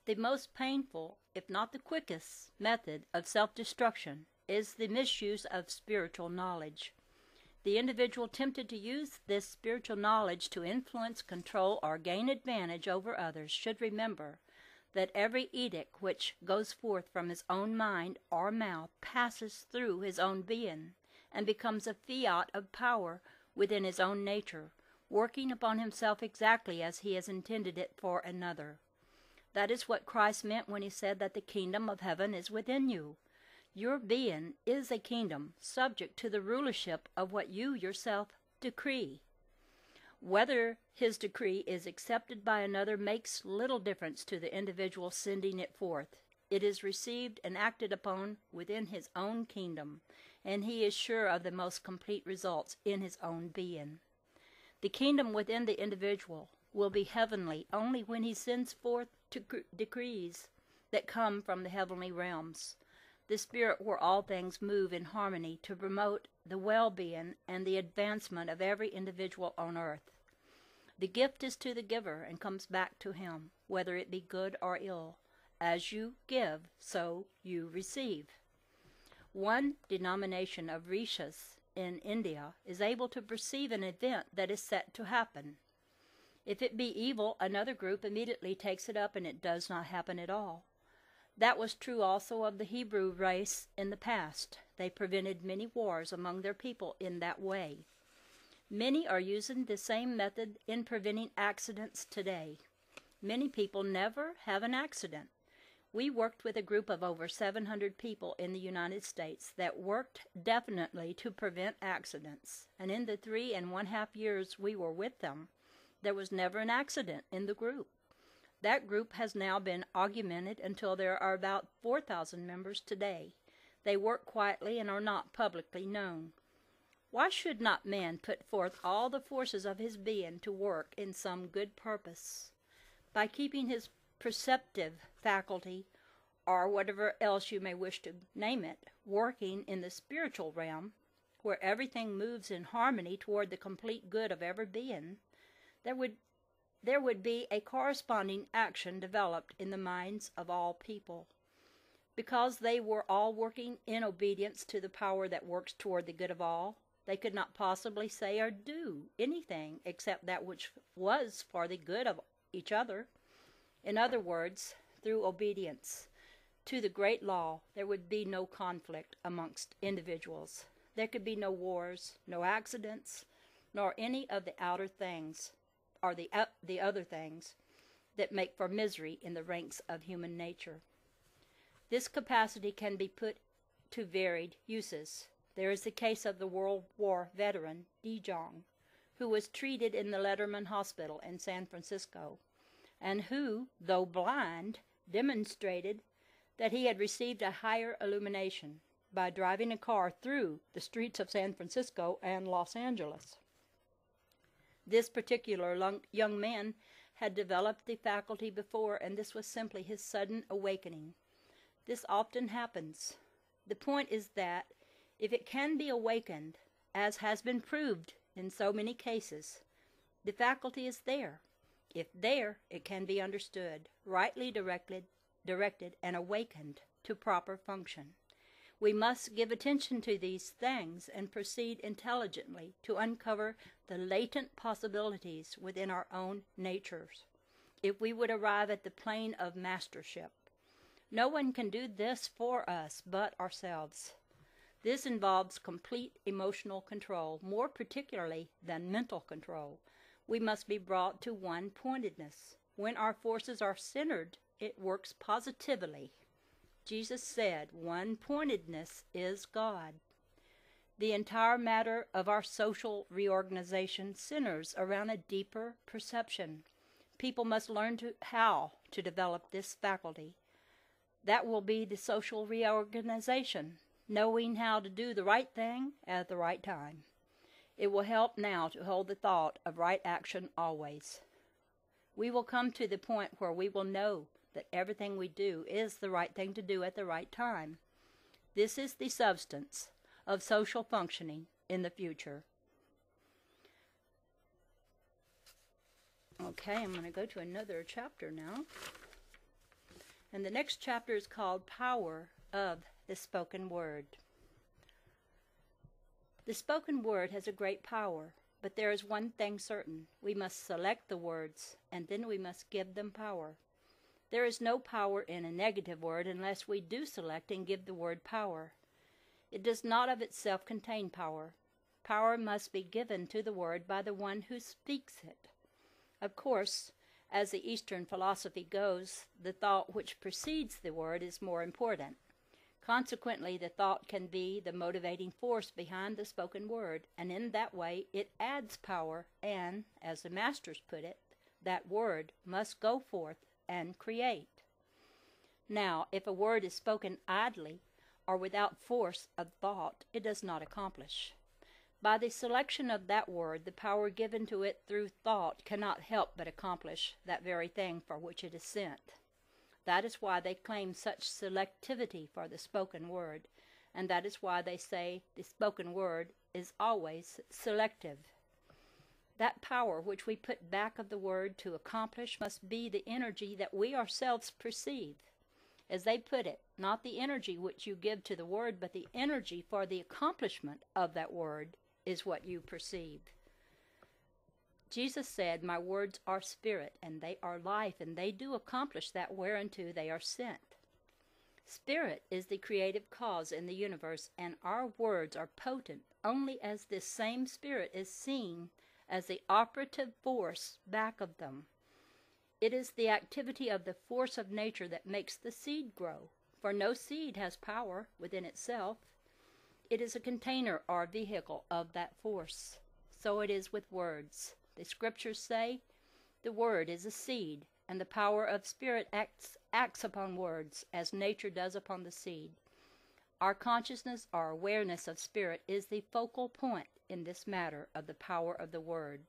The most painful, if not the quickest, method of self-destruction is the misuse of spiritual knowledge. The individual tempted to use this spiritual knowledge to influence, control, or gain advantage over others should remember that every edict which goes forth from his own mind or mouth passes through his own being and becomes a fiat of power within his own nature, working upon himself exactly as he has intended it for another. That is what Christ meant when he said that the kingdom of heaven is within you. Your being is a kingdom subject to the rulership of what you yourself decree. Whether his decree is accepted by another makes little difference to the individual sending it forth. It is received and acted upon within his own kingdom, and he is sure of the most complete results in his own being. The kingdom within the individual will be heavenly only when he sends forth decrees that come from the heavenly realms, the spirit where all things move in harmony to promote the well-being and the advancement of every individual on earth. The gift is to the giver and comes back to him, whether it be good or ill. As you give, so you receive. One denomination of rishis in India is able to perceive an event that is set to happen. If it be evil, another group immediately takes it up and it does not happen at all. That was true also of the Hebrew race in the past. They prevented many wars among their people in that way. Many are using the same method in preventing accidents today. Many people never have an accident. We worked with a group of over 700 people in the United States that worked definitely to prevent accidents. And in the 3.5 years we were with them, there was never an accident in the group. That group has now been augmented until there are about 4,000 members today. They work quietly and are not publicly known. Why should not man put forth all the forces of his being to work in some good purpose? By keeping his perceptive faculty, or whatever else you may wish to name it, working in the spiritual realm, where everything moves in harmony toward the complete good of every being, there would be a corresponding action developed in the minds of all people. Because they were all working in obedience to the power that works toward the good of all, they could not possibly say or do anything except that which was for the good of each other. In other words, through obedience to the great law, there would be no conflict amongst individuals. There could be no wars, no accidents, nor any of the outer things, or the other things that make for misery in the ranks of human nature. This capacity can be put to varied uses. There is the case of the World War veteran De Jong, who was treated in the Letterman Hospital in San Francisco, and who, though blind, demonstrated that he had received a higher illumination by driving a car through the streets of San Francisco and Los Angeles. This particular young man had developed the faculty before, and this was simply his sudden awakening. This often happens. The point is that if it can be awakened, as has been proved in so many cases, the faculty is there. If there, it can be understood, rightly directed, and awakened to proper function. We must give attention to these things and proceed intelligently to uncover the latent possibilities within our own natures, if we would arrive at the plane of mastership. No one can do this for us but ourselves. This involves complete emotional control, more particularly than mental control. We must be brought to one-pointedness. When our forces are centered, it works positively. Jesus said, one-pointedness is God. The entire matter of our social reorganization centers around a deeper perception. People must learn how to develop this faculty. That will be the social reorganization, knowing how to do the right thing at the right time. It will help now to hold the thought of right action always. We will come to the point where we will know that everything we do is the right thing to do at the right time. This is the substance of social functioning in the future. Okay, I'm going to go to another chapter now. And the next chapter is called Power of the Spoken Word. The spoken word has a great power, but there is one thing certain. We must select the words, and then we must give them power. There is no power in a negative word unless we do select and give the word power. It does not of itself contain power. Power must be given to the word by the one who speaks it. Of course, as the Eastern philosophy goes, the thought which precedes the word is more important. Consequently, the thought can be the motivating force behind the spoken word, and in that way it adds power, and, as the masters put it, that word must go forth and create. Now, if a word is spoken idly or without force of thought, it does not accomplish. By the selection of that word, the power given to it through thought cannot help but accomplish that very thing for which it is sent. That is why they claim such selectivity for the spoken word, and that is why they say the spoken word is always selective. That power which we put back of the word to accomplish must be the energy that we ourselves perceive. As they put it, not the energy which you give to the word, but the energy for the accomplishment of that word is what you perceive. Jesus said, "My words are spirit, and they are life, and they do accomplish that whereunto they are sent." Spirit is the creative cause in the universe, and our words are potent only as this same spirit is seen as the operative force back of them. It is the activity of the force of nature that makes the seed grow, for no seed has power within itself. It is a container or vehicle of that force. So it is with words. The scriptures say, the word is a seed, and the power of spirit acts upon words, as nature does upon the seed. Our consciousness or awareness of spirit is the focal point in this matter of the power of the word.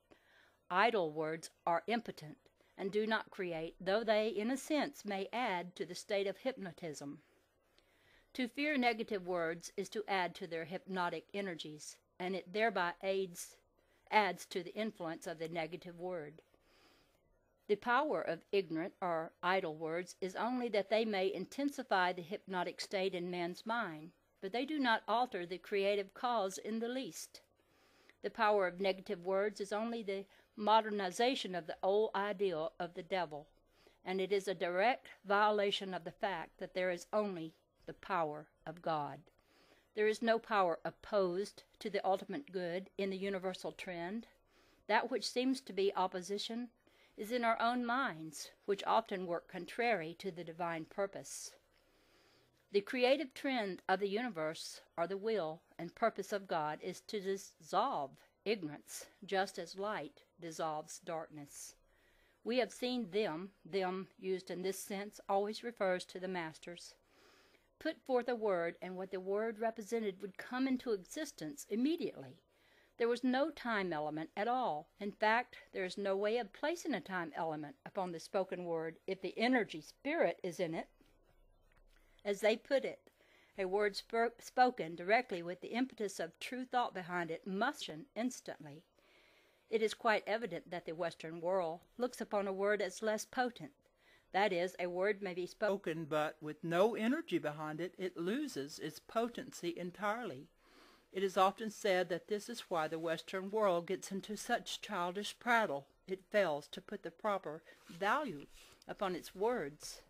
Idle words are impotent, and do not create, though they, in a sense, may add to the state of hypnotism. To fear negative words is to add to their hypnotic energies, and it thereby adds to the influence of the negative word. The power of ignorant or idle words is only that they may intensify the hypnotic state in man's mind, but they do not alter the creative cause in the least. The power of negative words is only the modernization of the old ideal of the devil, and it is a direct violation of the fact that there is only the power of God. There is no power opposed to the ultimate good in the universal trend. That which seems to be opposition is in our own minds, which often work contrary to the divine purpose. The creative trend of the universe, or the will and purpose of God, is to dissolve ignorance, just as light dissolves darkness. We have seen them used in this sense always refers to the masters, put forth a word, and what the word represented would come into existence immediately. There was no time element at all. In fact, there is no way of placing a time element upon the spoken word if the energy spirit is in it. As they put it, a word spoken directly with the impetus of true thought behind it must instantly. It is quite evident that the Western world looks upon a word as less potent. That is, a word may be spoken, but with no energy behind it, it loses its potency entirely. It is often said that this is why the Western world gets into such childish prattle. It fails to put the proper value upon its words.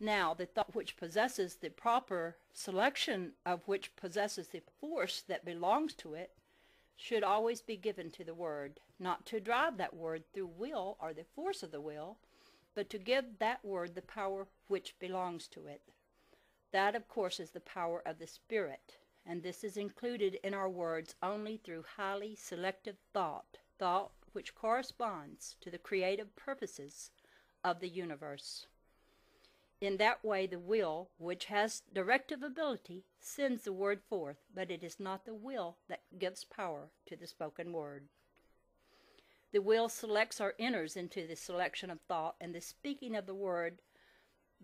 Now, the thought which possesses the proper selection of which possesses the force that belongs to it should always be given to the word, not to drive that word through will or the force of the will, but to give that word the power which belongs to it. That, of course, is the power of the Spirit, and this is included in our words only through highly selective thought which corresponds to the creative purposes of the universe. In that way, the will, which has directive ability, sends the word forth, but it is not the will that gives power to the spoken word. The will selects or enters into the selection of thought and the speaking of the word,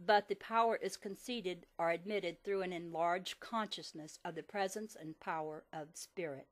but the power is conceded or admitted through an enlarged consciousness of the presence and power of spirit.